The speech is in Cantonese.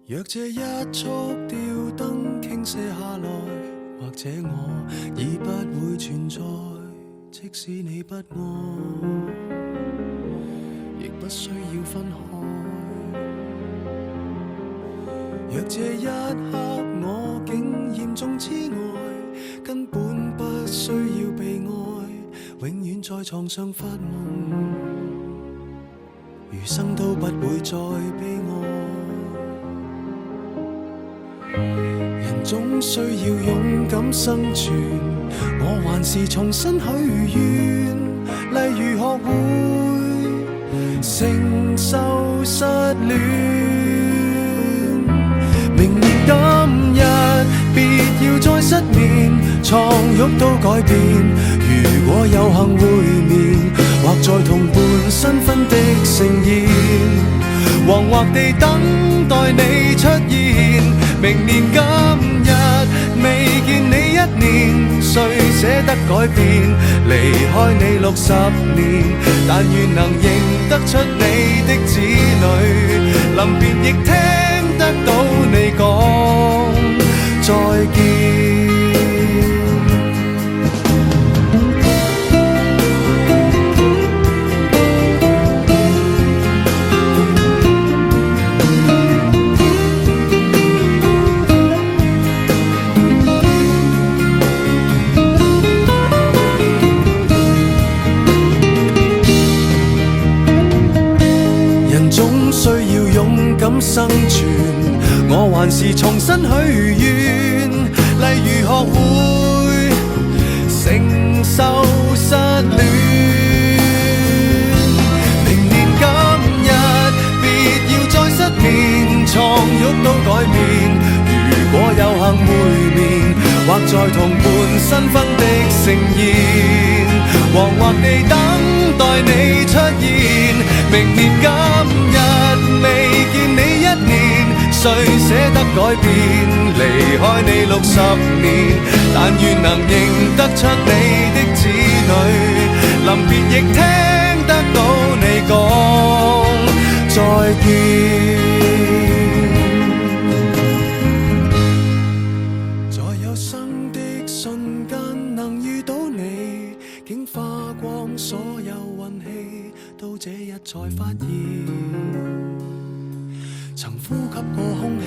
若這一束吊燈傾瀉下來，或者我已不會存在，即使你不愛，亦不需要分開。若這一刻我竟嚴重痴呆，根本不需要被愛，永遠在床上發夢，餘生都不會再悲哀。人總需要勇敢生存，我還是重新許願，例如學會承受失戀。明年今日別要再失眠，床褥都改變。如果有幸會面，或在同伴新婚的盛宴，惶惑地等待你出現。明年今日未見你一年，誰捨得改變？離開你60年，但願能認得出你的子女，臨別亦聽得到你講再見。生存，我還是重新許願，例如學會承受失戀。明年今日別要再失眠，床褥都改變。如果有幸會面，或在同伴新婚的盛宴，惶惑地等待你出現。明年今日未見你一年，誰捨得改變？離開你60年，但願能認得出你的子女，臨別亦聽得到你講再見。在有生的瞬間能遇到你，竟花光所有運氣，到這日才發現曾呼吸過空氣。